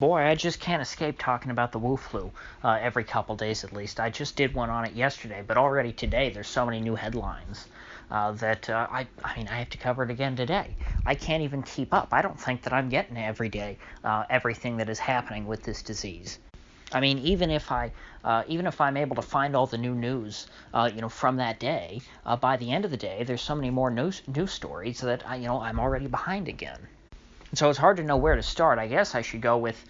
Boy, I just can't escape talking about the Wu flu every couple days at least. I just did one on it yesterday, but already today there's so many new headlines that I mean, I have to cover it again today. I can't even keep up. I don't think that I'm getting every day everything that is happening with this disease. I mean, even if I'm able to find all the new news, from that day, by the end of the day, there's so many more news stories that I'm already behind again. So it's hard to know where to start. I guess I should go with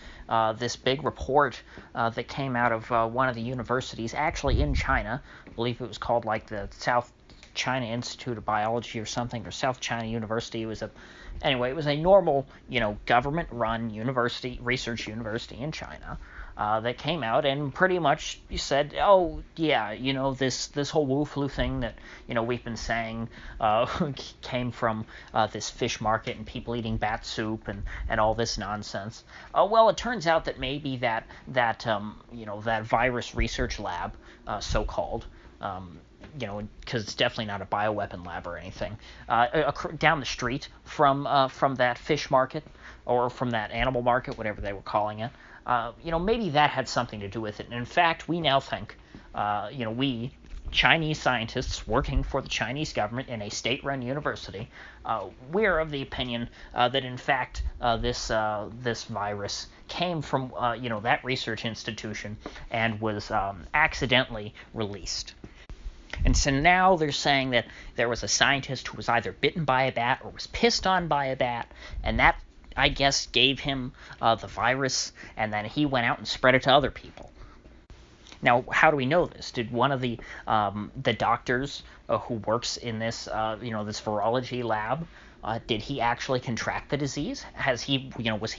this big report that came out of one of the universities, actually in China. I believe it was called like the South China Institute of Biology or something, or South China University. Anyway, it was a normal, government-run university, research university in China. That came out and pretty much said, oh yeah, this whole Wu flu thing that we've been saying came from this fish market and people eating bat soup and all this nonsense. Well, it turns out that maybe that virus research lab, so called. Because it's definitely not a bioweapon lab or anything, down the street from that fish market or from that animal market, whatever they were calling it. Maybe that had something to do with it. And in fact, we now think, we Chinese scientists working for the Chinese government in a state-run university, we're of the opinion that in fact this virus came from that research institution and was accidentally released. And so now they're saying that there was a scientist who was either bitten by a bat or was pissed on by a bat, and that, I guess, gave him the virus, and then he went out and spread it to other people. Now, how do we know this? Did one of the doctors who works in this this virology lab, did he actually contract the disease? Was he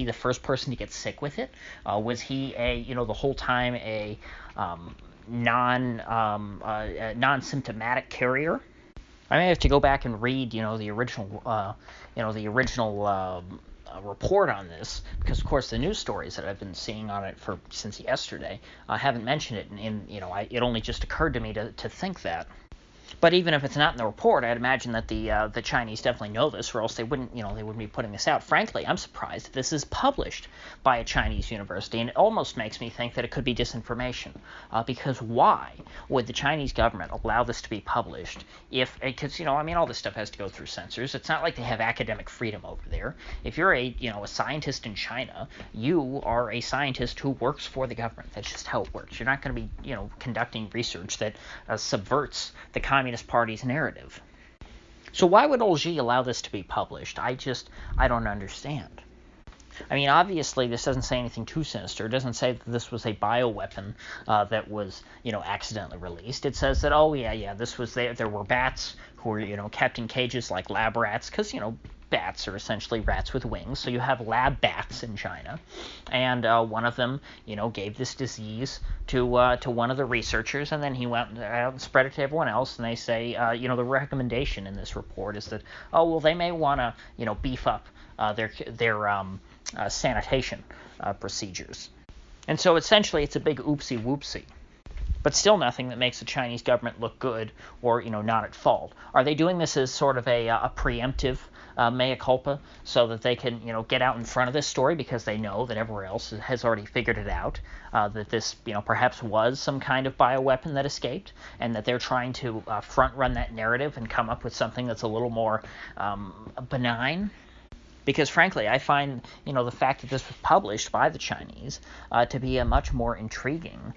the first person to get sick with it? Was he the whole time a non-symptomatic carrier? I may have to go back and read, the original report on this, because of course the news stories that I've been seeing on it since yesterday haven't mentioned it, and it only just occurred to me to think that. But even if it's not in the report, I'd imagine that the Chinese definitely know this, or else they wouldn't be putting this out. Frankly, I'm surprised that this is published by a Chinese university, and it almost makes me think that it could be disinformation. Because why would the Chinese government allow this to be published because all this stuff has to go through censors. It's not like they have academic freedom over there. If you're a scientist in China, you are a scientist who works for the government. That's just how it works. You're not going to be conducting research that subverts the Communist Party's narrative. So why would Olgi allow this to be published? I don't understand. I mean, obviously, this doesn't say anything too sinister. It doesn't say that this was a bioweapon that was, accidentally released. It says that, this was there were bats who were, kept in cages like lab rats, because, bats are essentially rats with wings, so you have lab bats in China, and one of them, gave this disease to one of the researchers, and then he went out and spread it to everyone else. And they say, the recommendation in this report is that, they may want to, beef up their sanitation procedures. And so essentially, it's a big oopsie whoopsie. But still nothing that makes the Chinese government look good or, not at fault. Are they doing this as sort of a preemptive mea culpa so that they can, get out in front of this story because they know that everywhere else has already figured it out, that this, perhaps was some kind of bioweapon that escaped, and that they're trying to front-run that narrative and come up with something that's a little more benign? Because frankly, I find, the fact that this was published by the Chinese to be a much more intriguing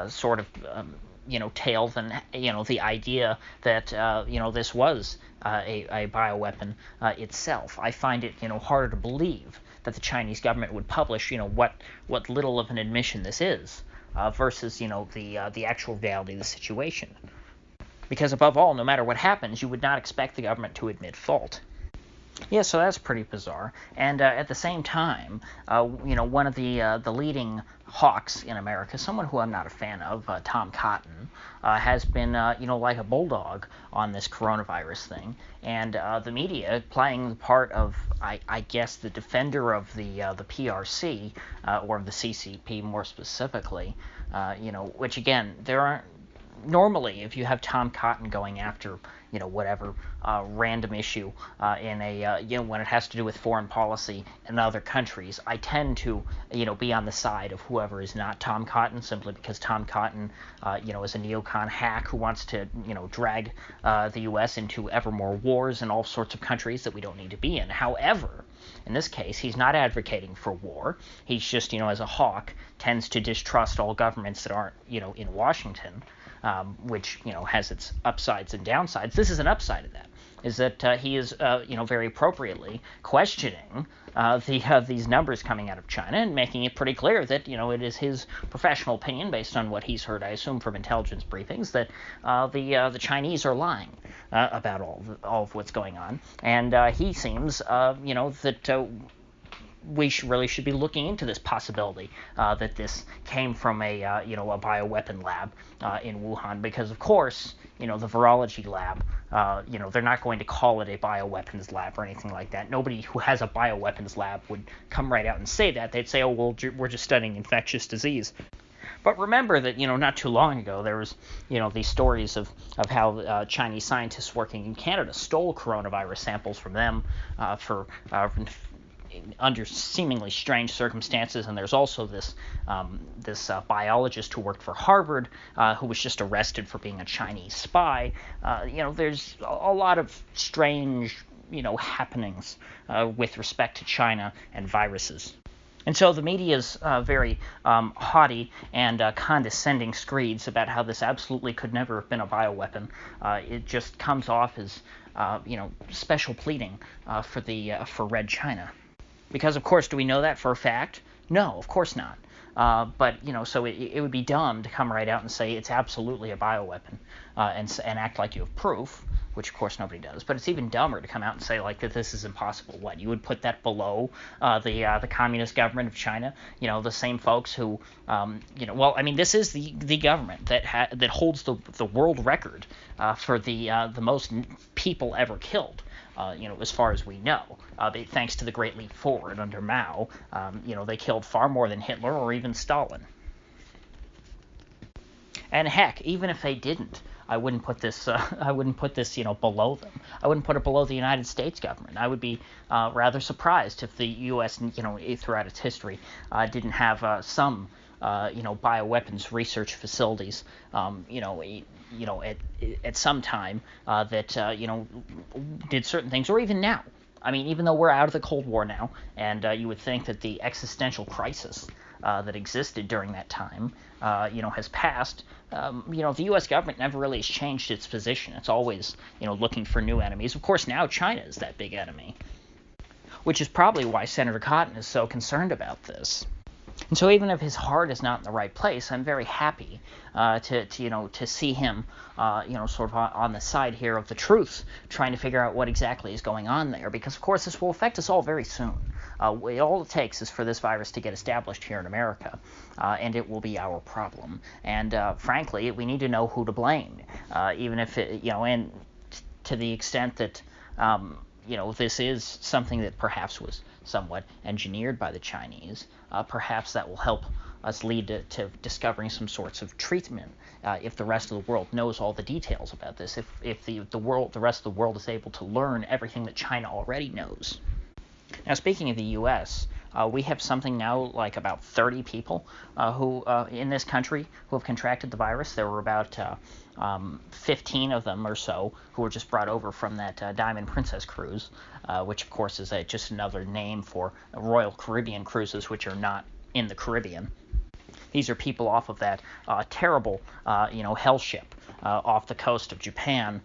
sort of, tale than, the idea that, this was a bioweapon itself. I find it, harder to believe that the Chinese government would publish, what little of an admission this is versus, the actual reality of the situation. Because above all, no matter what happens, you would not expect the government to admit fault. Yeah, so that's pretty bizarre. And at the same time, one of the leading hawks in America, someone who I'm not a fan of, Tom Cotton, has been, like a bulldog on this coronavirus thing. And the media playing the part of, I guess, the defender of the PRC, or of the CCP more specifically, which again, there aren't normally, if you have Tom Cotton going after, whatever random issue in a, when it has to do with foreign policy in other countries, I tend to, be on the side of whoever is not Tom Cotton, simply because Tom Cotton, is a neocon hack who wants to, drag the U.S. into ever more wars in all sorts of countries that we don't need to be in. However, in this case, he's not advocating for war. He's just, as a hawk, tends to distrust all governments that aren't, in Washington, which, has its upsides and downsides. This is an upside of that, is that he is, very appropriately questioning these numbers coming out of China and making it pretty clear that, it is his professional opinion, based on what he's heard, I assume, from intelligence briefings, that the Chinese are lying about all of what's going on. And he seems, that we really should be looking into this possibility that this came from a bioweapon lab in Wuhan, because of course, the virology lab, they're not going to call it a bioweapons lab or anything like that. Nobody who has a bioweapons lab would come right out and say that. They'd say, oh, well, we're just studying infectious disease. But remember that, not too long ago, there was, these stories of how Chinese scientists working in Canada stole coronavirus samples from them under seemingly strange circumstances. And there's also this biologist who worked for Harvard who was just arrested for being a Chinese spy. There's a lot of strange, happenings with respect to China and viruses. And so the media's very haughty and condescending screeds about how this absolutely could never have been a bioweapon. It just comes off as, special pleading for Red China. Because, of course, do we know that for a fact? No, of course not. But, so it would be dumb to come right out and say it's absolutely a bioweapon and act like you have proof, which, of course, nobody does. But it's even dumber to come out and say, like, that this is impossible. What, you would put that below the communist government of China? The same folks who, this is the government that holds the world record for the most people ever killed. As far as we know, thanks to the Great Leap Forward under Mao, they killed far more than Hitler or even Stalin. And heck, even if they didn't, I wouldn't put this. Below them. I wouldn't put it below the United States government. I would be rather surprised if the U.S., throughout its history, didn't have some, bioweapons research facilities, at some time that did certain things, or even now. I mean, even though we're out of the Cold War now, and you would think that the existential crisis that existed during that time, has passed. The U.S. government never really has changed its position. It's always, looking for new enemies. Of course, now China is that big enemy, which is probably why Senator Cotton is so concerned about this. And so even if his heart is not in the right place, I'm very happy to see him, sort of on the side here of the truth, trying to figure out what exactly is going on there. Because, of course, this will affect us all very soon. All it takes is for this virus to get established here in America, and it will be our problem. And frankly, we need to know who to blame, even if it, and to the extent that this is something that perhaps was somewhat engineered by the Chinese. Perhaps that will help us lead to discovering some sorts of treatment if the rest of the world knows all the details about this. If the rest of the world is able to learn everything that China already knows. Now, speaking of the U.S., we have something now like about 30 people who in this country who have contracted the virus. There were about 15 of them or so who were just brought over from that Diamond Princess cruise, which of course is just another name for Royal Caribbean cruises, which are not in the Caribbean. These are people off of that terrible, hell ship off the coast of Japan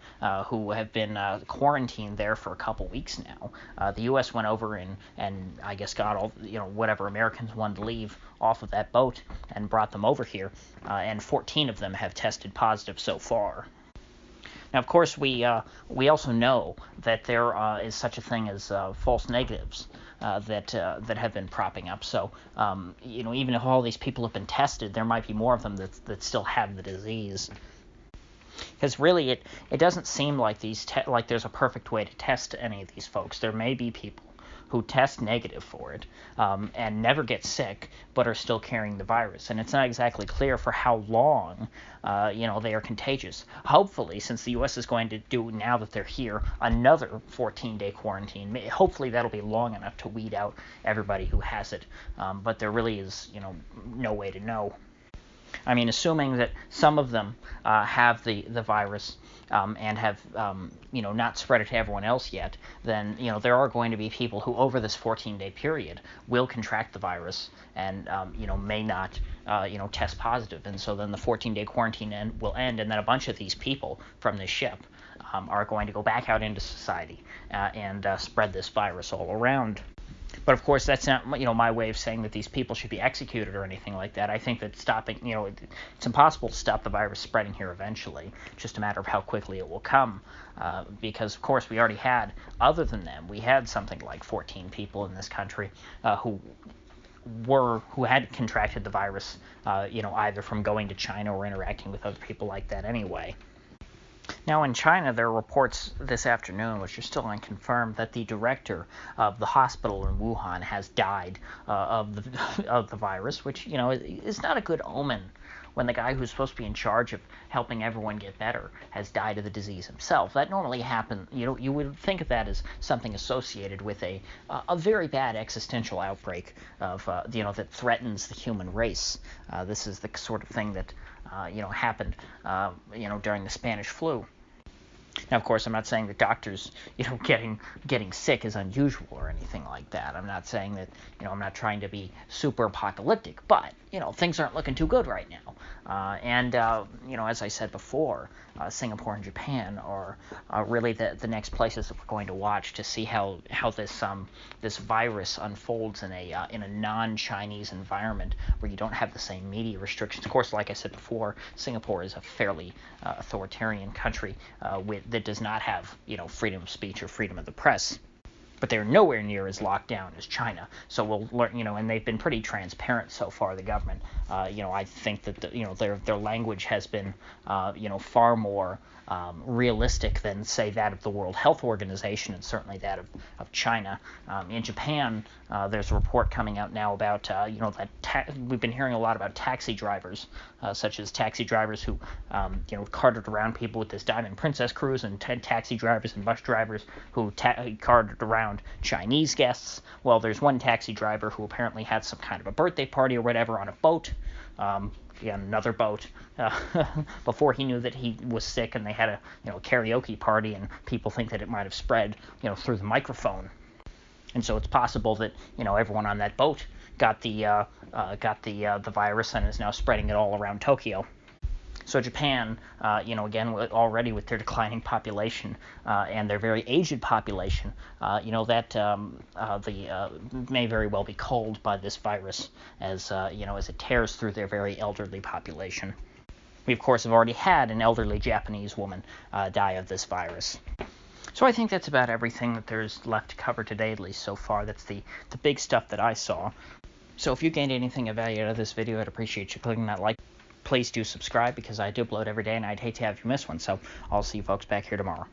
who have been quarantined there for a couple weeks now. The U.S. went over and I guess got all, whatever Americans wanted to leave off of that boat and brought them over here, and 14 of them have tested positive so far. Now, of course, we also know that there is such a thing as false negatives that have been propping up. So, even if all these people have been tested, there might be more of them that still have the disease. Because really, it doesn't seem like like there's a perfect way to test any of these folks. There may be people who test negative for it and never get sick, but are still carrying the virus. And it's not exactly clear for how long, they are contagious. Hopefully, since the U.S. is going to do, now that they're here, another 14-day quarantine, hopefully that'll be long enough to weed out everybody who has it. But there really is, no way to know. I mean, assuming that some of them have the virus and have, not spread it to everyone else yet, then, there are going to be people who over this 14-day period will contract the virus and, may not, test positive. And so then the 14-day quarantine will end, and then a bunch of these people from this ship are going to go back out into society and spread this virus all around. But of course, that's not, my way of saying that these people should be executed or anything like that. I think that stopping, it's impossible to stop the virus spreading here eventually. It's just a matter of how quickly it will come. Because, of course, we already had, other than them, we had something like 14 people in this country who had contracted the virus, either from going to China or interacting with other people like that anyway. Now, in China, there are reports this afternoon, which are still unconfirmed, that the director of the hospital in Wuhan has died of the virus, which, is not a good omen when the guy who's supposed to be in charge of helping everyone get better has died of the disease himself. That normally happens. You would think of that as something associated with a very bad existential outbreak of, that threatens the human race. This is the sort of thing that, happened, during the Spanish flu. Now, of course, I'm not saying that doctors, getting sick is unusual or anything like that. I'm not saying that, I'm not trying to be super apocalyptic, but, things aren't looking too good right now. As I said before, Singapore and Japan are really the next places that we're going to watch to see how this virus unfolds in a non-Chinese environment where you don't have the same media restrictions. Of course, like I said before, Singapore is a fairly authoritarian country that does not have freedom of speech or freedom of the press. But they're nowhere near as locked down as China. So we'll learn, and they've been pretty transparent so far, the government. I think that, their language has been, far more realistic than, say, that of the World Health Organization and certainly that of China. In Japan, there's a report coming out now about, we've been hearing a lot about taxi drivers, such as taxi drivers who, carted around people with this Diamond Princess cruise, and taxi drivers and bus drivers who carted around Chinese guests. Well, there's one taxi driver who apparently had some kind of a birthday party or whatever on a boat. Another boat, before he knew that he was sick, and they had a karaoke party, and people think that it might have spread through the microphone, and so it's possible that everyone on that boat got the virus and is now spreading it all around Tokyo. So Japan, again, already with their declining population and their very aged population, may very well be culled by this virus as it tears through their very elderly population. We, of course, have already had an elderly Japanese woman die of this virus. So I think that's about everything that there's left to cover today, at least so far. That's the big stuff that I saw. So if you gained anything of value out of this video, I'd appreciate you clicking that like. Please do subscribe, because I do upload every day and I'd hate to have you miss one. So I'll see you folks back here tomorrow.